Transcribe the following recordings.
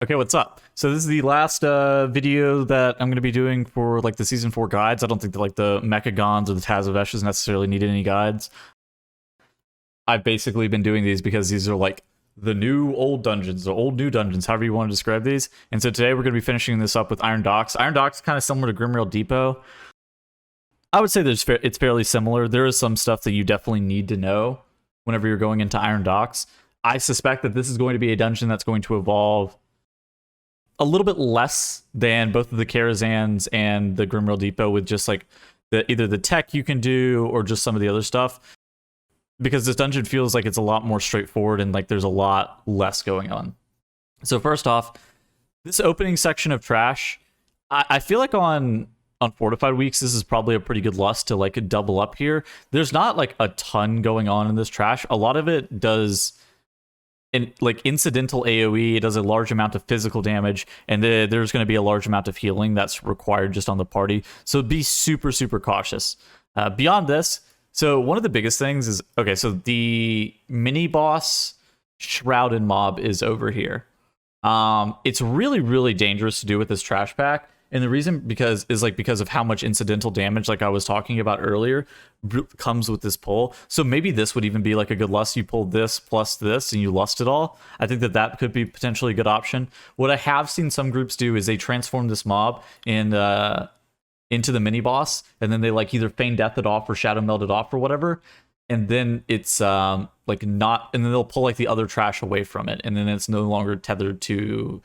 Okay, what's up? So this is the last video that I'm going to be doing for like the season 4 guides. I don't think that like the Mechagons or the Tazaveshs necessarily needed any guides. I've basically been doing these because these are like the new old dungeons, the old new dungeons, however you want to describe these. And so today we're going to be finishing this up with Iron Docks. Iron Docks is kind of similar to Grimrail Depot. I would say it's fairly similar. There is some stuff that you definitely need to know whenever you're going into Iron Docks. I suspect that this is going to be a dungeon that's going to evolve a little bit less than both of the Karazhans and the Grimrail Depot, with just like either the tech you can do or just some of the other stuff, because this dungeon feels like it's a lot more straightforward and like there's a lot less going on. So first off, this opening section of trash, I feel like on fortified weeks this is probably a pretty good lust to like double up here. There's not like a ton going on in this trash. A lot of it does like incidental AoE. It does a large amount of physical damage, and there's going to be a large amount of healing that's required just on the party. So be super cautious. Beyond this, so one of the biggest things is, okay, so the mini boss shrouded mob is over here. It's really dangerous to do with this trash pack. And the reason because of how much incidental damage, like I was talking about earlier, comes with this pull. So maybe this would even be like a good lust. You pull this plus this and you lust it all. I think that could be potentially a good option. What I have seen some groups do is they transform this mob into the mini boss, and then they like either feign death it off or shadow meld it off or whatever. And then it's like not, and then they'll pull like the other trash away from it, and then it's no longer tethered to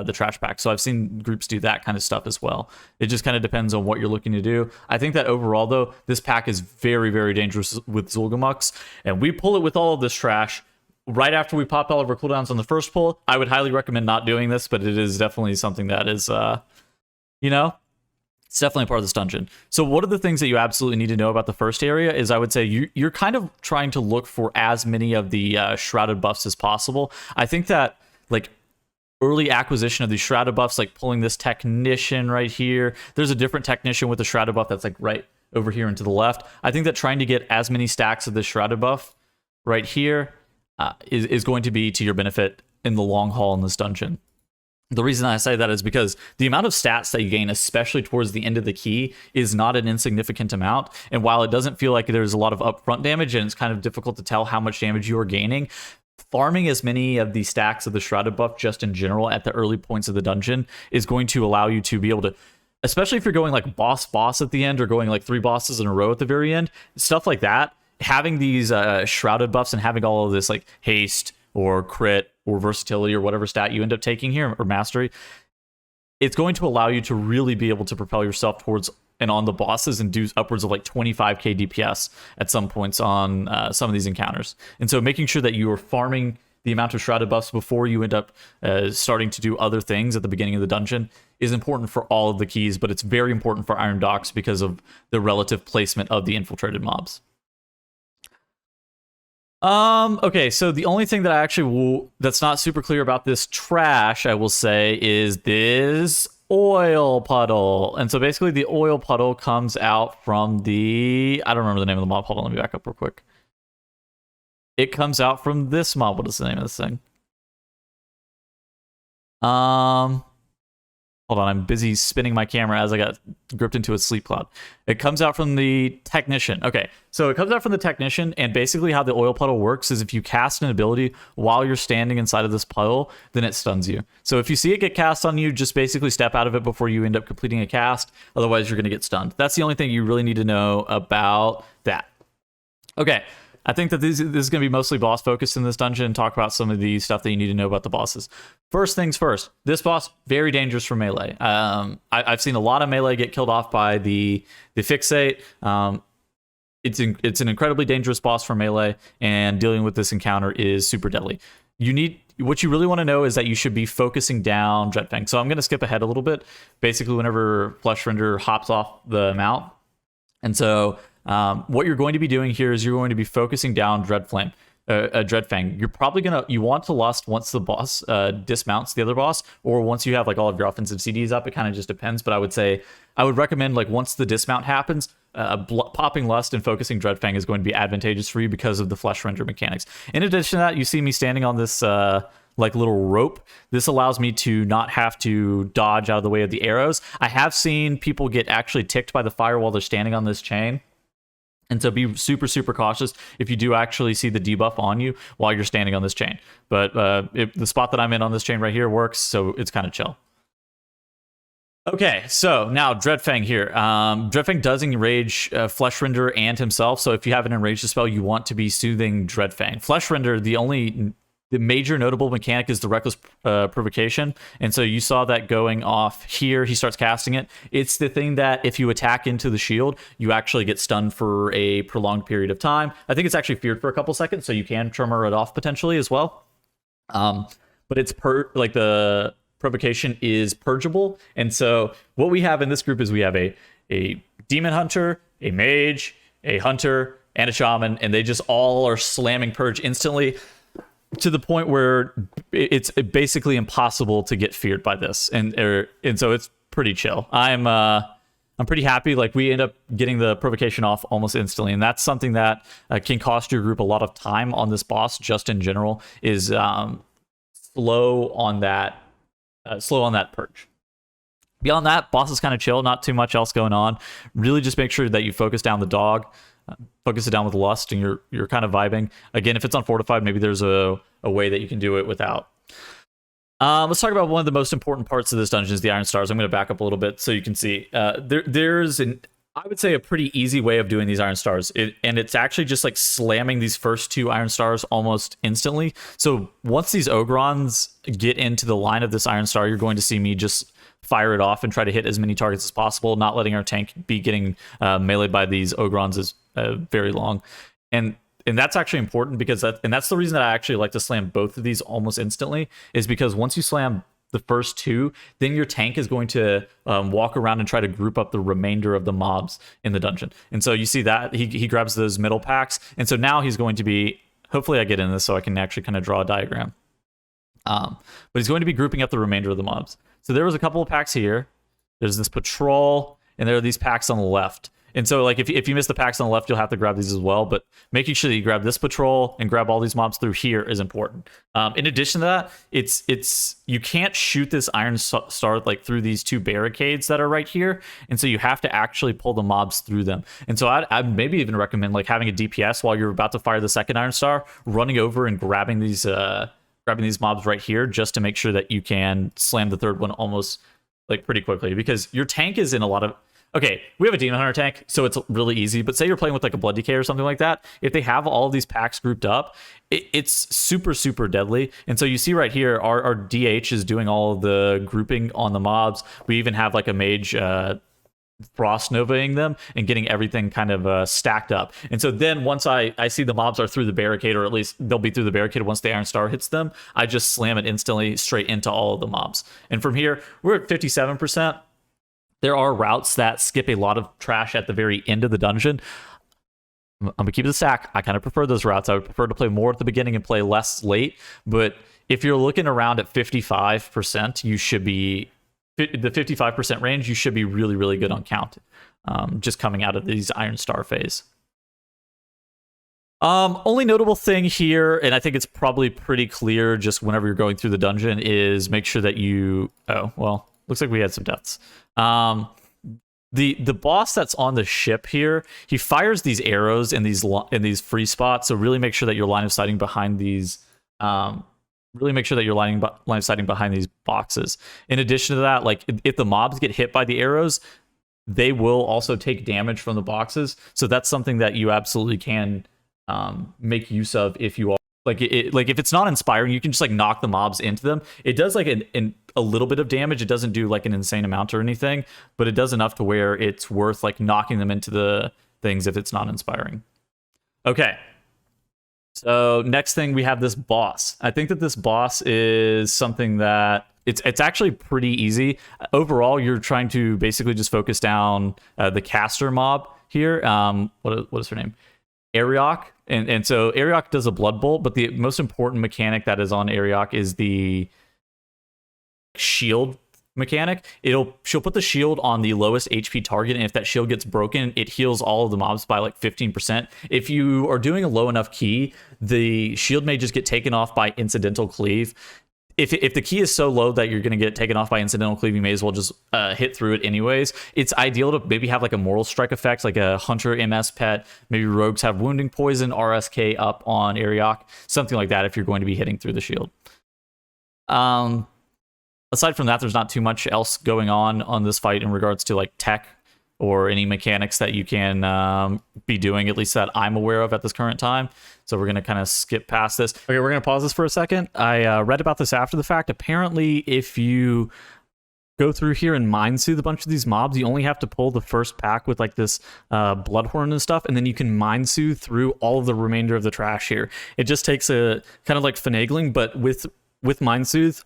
the trash pack. So I've seen groups do that kind of stuff as well. It just kind of depends on what you're looking to do. I think that overall though, this pack is very dangerous with Zul'Gamuks, and we pull it with all of this trash right after we popped all of our cooldowns on the first pull. I would highly recommend not doing this, but it is definitely something that is, it's definitely a part of this dungeon. So one of the things that you absolutely need to know about the first area is, I would say you're kind of trying to look for as many of the shrouded buffs as possible. I think that like early acquisition of these shrouded buffs, like pulling this technician right here, there's a different technician with a shrouded buff that's like right over here and to the left. I think that trying to get as many stacks of this shrouded buff right here is going to be to your benefit in the long haul in this dungeon. The reason I say that is because the amount of stats that you gain, especially towards the end of the key, is not an insignificant amount. And while it doesn't feel like there's a lot of upfront damage, and it's kind of difficult to tell how much damage you are gaining, farming as many of the stacks of the shrouded buff just in general at the early points of the dungeon is going to allow you to be able to, especially if you're going like boss at the end, or going like 3 bosses in a row at the very end, stuff like that, having these shrouded buffs and having all of this like haste or crit or versatility or whatever stat you end up taking here, or mastery, it's going to allow you to really be able to propel yourself towards and on the bosses and do upwards of like 25k DPS at some points on some of these encounters. And so making sure that you are farming the amount of shrouded buffs before you end up starting to do other things at the beginning of the dungeon is important for all of the keys, but it's very important for Iron Docks because of the relative placement of the infiltrated mobs. Okay, so the only thing that I actually that's not super clear about this trash, I will say, is this oil puddle. And so basically the oil puddle comes out from the, I don't remember the name of the mob. Hold on, let me back up real quick. It comes out from this mob. What is the name of this thing? Hold on, I'm busy spinning my camera as I got gripped into a sleep cloud. It comes out from the technician. Okay, so it comes out from the technician, and basically how the oil puddle works is if you cast an ability while you're standing inside of this puddle, then it stuns you. So if you see it get cast on you, just basically step out of it before you end up completing a cast. Otherwise, you're going to get stunned. That's the only thing you really need to know about that. Okay. I think that this is going to be mostly boss focused in this dungeon, and talk about some of the stuff that you need to know about the bosses. First things first, this boss, very dangerous for melee. I've seen a lot of melee get killed off by the Fixate. It's an incredibly dangerous boss for melee, and dealing with this encounter is super deadly. What you really want to know is that you should be focusing down Dreadfang. So I'm going to skip ahead a little bit. Basically, whenever Fleshrender hops off the mount, and so what you're going to be doing here is you're going to be focusing down Dreadfang. You're probably you want to lust once the boss dismounts the other boss, or once you have like all of your offensive CDs up. It kind of just depends, but I would recommend like once the dismount happens, popping lust and focusing Dreadfang is going to be advantageous for you because of the Fleshrender mechanics. In addition to that, you see me standing on this like little rope. This allows me to not have to dodge out of the way of the arrows. I have seen people get actually ticked by the fire while they're standing on this chain. And so be super, super cautious if you do actually see the debuff on you while you're standing on this chain. But the spot that I'm in on this chain right here works, so it's kind of chill. Okay, so now Dreadfang here. Dreadfang does enrage Fleshrender and himself, so if you have an enraged spell, you want to be soothing Dreadfang. Fleshrender, the major notable mechanic is the Reckless Provocation, and so you saw that going off here. He starts casting it. It's the thing that if you attack into the shield, you actually get stunned for a prolonged period of time. I think it's actually feared for a couple seconds, so you can tremor it off potentially as well. But it's like the provocation is purgeable, and so what we have in this group is we have a demon hunter, a mage, a hunter, and a shaman, and they just all are slamming purge instantly to the point where it's basically impossible to get feared by this, and so it's pretty chill. I'm pretty happy. Like, we end up getting the provocation off almost instantly, and that's something that can cost your group a lot of time on this boss. Just in general, is slow on that purge. Beyond that, boss is kind of chill, not too much else going on. Really just make sure that you focus down the dog, focus it down with lust, and you're kind of vibing. Again, if it's unfortified, maybe there's a way that you can do it without. Let's talk about one of the most important parts of this dungeon is the Iron Stars. I'm going to back up a little bit so you can see. There's I would say a pretty easy way of doing these Iron Stars, and it's actually just like slamming these first 2 Iron Stars almost instantly. So once these Ogrons get into the line of this Iron Star, you're going to see me just fire it off and try to hit as many targets as possible, not letting our tank be getting meleeed by these Ogrons is very long. And that's actually important because that's the reason that I actually like to slam both of these almost instantly, is because once you slam the first 2, then your tank is going to walk around and try to group up the remainder of the mobs in the dungeon. And so you see that he grabs those middle packs, and so now he's going to be, hopefully I get in this so I can actually kind of draw a diagram, but he's going to be grouping up the remainder of the mobs. So there was a couple of packs here, there's this patrol, and there are these packs on the left. And so, like, if you miss the packs on the left, you'll have to grab these as well. But making sure that you grab this patrol and grab all these mobs through here is important. In addition to that, it's you can't shoot this Iron Star like through these 2 barricades that are right here, and so you have to actually pull the mobs through them. And so I'd maybe even recommend like having a DPS while you're about to fire the second Iron Star, running over and grabbing these mobs right here, just to make sure that you can slam the third one almost like pretty quickly, because your tank is in a lot of. Okay, we have a Demon Hunter tank, so it's really easy, but say you're playing with like a Blood Decay or something like that, if they have all of these packs grouped up, it's super, super deadly. And so you see right here, our DH is doing all of the grouping on the mobs. We even have like a mage Frost Novaing them and getting everything kind of stacked up. And so then once I see the mobs are through the barricade, or at least they'll be through the barricade once the Iron Star hits them, I just slam it instantly straight into all of the mobs. And from here, we're at 57%. There are routes that skip a lot of trash at the very end of the dungeon. I'm going to keep it a stack. I kind of prefer those routes. I would prefer to play more at the beginning and play less late. But if you're looking around at 55%, you should be... the 55% range, you should be really, really good on count. Just coming out of these Iron Star phase. Only notable thing here, and I think it's probably pretty clear just whenever you're going through the dungeon, is make sure that you... Oh, well, looks like we had some deaths. The boss that's on the ship here, he fires these arrows in these free spots, so really make sure that you're line of sighting behind these really make sure that you're line of sighting behind these boxes. In addition to that, like if the mobs get hit by the arrows, they will also take damage from the boxes, so that's something that you absolutely can make use of if you are like if it's not inspiring, you can just like knock the mobs into them. It does like a little bit of damage. It doesn't do like an insane amount or anything, but it does enough to where it's worth like knocking them into the things if it's not inspiring. Okay, so next thing, we have this boss. I think that this boss is something that it's actually pretty easy. Overall, you're trying to basically just focus down the caster mob here. What is her name? Ariok. And so Ariok does a Blood Bolt, but the most important mechanic that is on Ariok is the shield mechanic. She'll put the shield on the lowest HP target, and if that shield gets broken, it heals all of the mobs by like 15%. If you are doing a low enough key, the shield may just get taken off by incidental cleave, if the key is so low that you're going to get taken off by incidental cleave, you may as well just hit through it anyways. It's ideal to maybe have like a moral strike effect, like a hunter MS pet. Maybe rogues have wounding poison, RSK up on Ariok, something like that if you're going to be hitting through the shield. Aside from that, there's not too much else going on this fight in regards to like tech or any mechanics that you can be doing, at least that I'm aware of at this current time. So we're going to kind of skip past this. Okay, we're going to pause this for a second. I read about this after the fact. Apparently, if you go through here and mind soothe a bunch of these mobs, you only have to pull the first pack with like this bloodhorn and stuff, and then you can mind soothe through all of the remainder of the trash here. It just takes a kind of like finagling, but with mind soothe,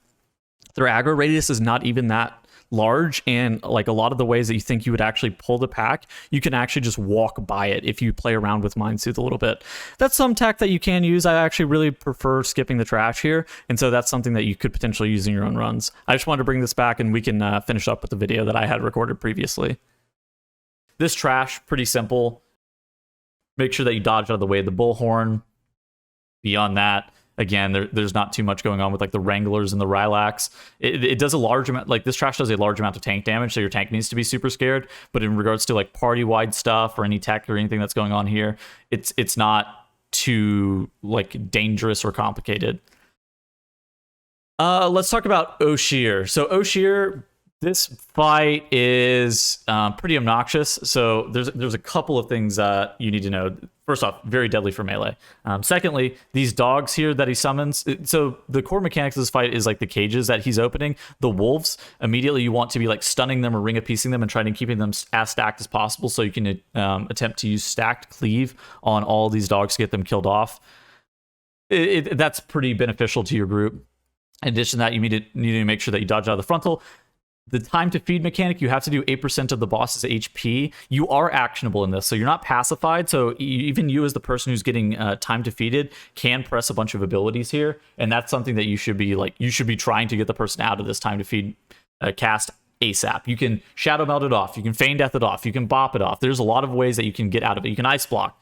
their aggro radius is not even that large, and like a lot of the ways that you think you would actually pull the pack, you can actually just walk by it if you play around with Mind Soothe a little bit. That's some tech that you can use. I actually really prefer skipping the trash here, and so that's something that you could potentially use in your own runs. I just wanted to bring this back, and we can finish up with the video that I had recorded previously. This trash, pretty simple. Make sure that you dodge out of the way of the bullhorn. Beyond that, again, there's not too much going on with like the Wranglers and the Rylax. It does a large amount, like this trash does a large amount of tank damage, so your tank needs to be super scared. But in regards to like party-wide stuff or any tech or anything that's going on here, it's not too like dangerous or complicated. Let's talk about Oshir. So Oshir, this fight is pretty obnoxious. So there's a couple of things you need to know. First off, very deadly for melee. Secondly, these dogs here that he summons. So the core mechanics of this fight is like the cages that he's opening. The wolves, immediately you want to be like stunning them or ring of piecing them and trying to keeping them as stacked as possible, so you can attempt to use stacked cleave on all these dogs to get them killed off. That's pretty beneficial to your group. In addition to that, you need to make sure that you dodge out of the frontal. The time to feed mechanic, you have to do 8% of the boss's HP. You are actionable in this, so you're not pacified. So even you as the person who's getting time defeated can press a bunch of abilities here, and that's something that you should be trying to get the person out of this time to feed cast ASAP. You can shadow melt it off, you can feign death it off, you can bop it off. There's a lot of ways that you can get out of it. You can ice block.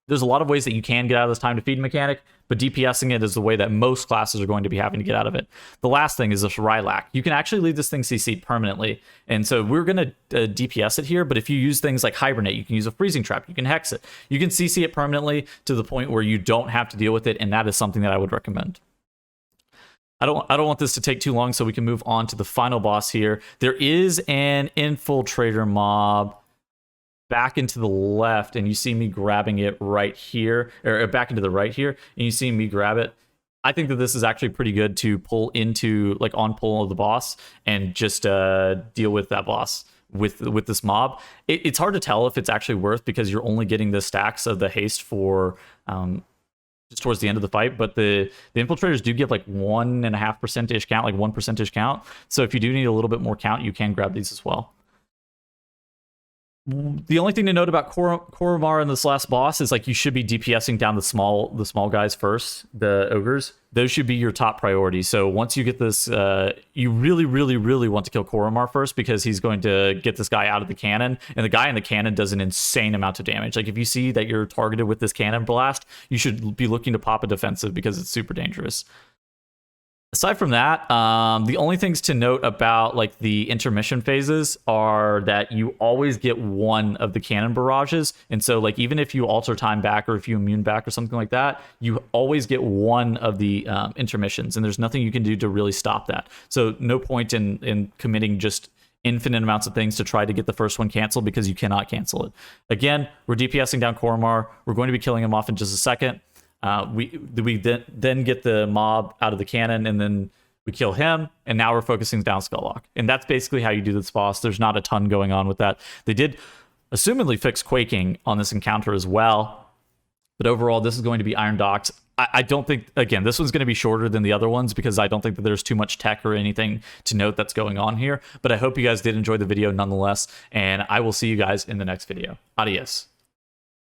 There's a lot of ways that you can get out of this time to feed mechanic, but DPSing it is the way that most classes are going to be having to get out of it. The last thing is this Rylac. You can actually leave this thing CC'd permanently, and so we're going to DPS it here, but if you use things like Hibernate, you can use a freezing trap, you can hex it, you can CC it permanently to the point where you don't have to deal with it, and that is something that I would recommend. I don't want this to take too long, so we can move on to the final boss here. There is an infiltrator mob back into the left, and you see me grabbing it right here, or back into the right here, and you see me grab it. I think that this is actually pretty good to pull into, like, on pull of the boss and just deal with that boss with this mob. It's hard to tell if it's actually worth, because you're only getting the stacks of the haste for just towards the end of the fight, but the infiltrators do give like 1.5% count, like 1% count. So if you do need a little bit more count, you can grab these as well. The only thing to note about Koromar and this last boss is like you should be DPSing down the small guys first, the ogres. Those should be your top priority. So once you get this, you really want to kill Koromar first, because he's going to get this guy out of the cannon, and the guy in the cannon does an insane amount of damage. Like if you see that you're targeted with this cannon blast, you should be looking to pop a defensive, because it's super dangerous. Aside from that, the only things to note about like the intermission phases are that you always get one of the cannon barrages. And so like even if you alter time back, or if you immune back or something like that, you always get one of the intermissions, and there's nothing you can do to really stop that. So no point in committing just infinite amounts of things to try to get the first one canceled, because you cannot cancel it. Again, we're DPSing down Koromar. We're going to be killing him off in just a second. We then get the mob out of the cannon, and then we kill him, and now we're focusing down Skulllock. And that's basically how you do this boss. There's not a ton going on with that. They did assumedly fix quaking on this encounter as well, but overall this is going to be Iron Docked. I don't think, again, this one's going to be shorter than the other ones, because I don't think that there's too much tech or anything to note that's going on here. But I hope you guys did enjoy the video nonetheless, and I will see you guys in the next video. Adios.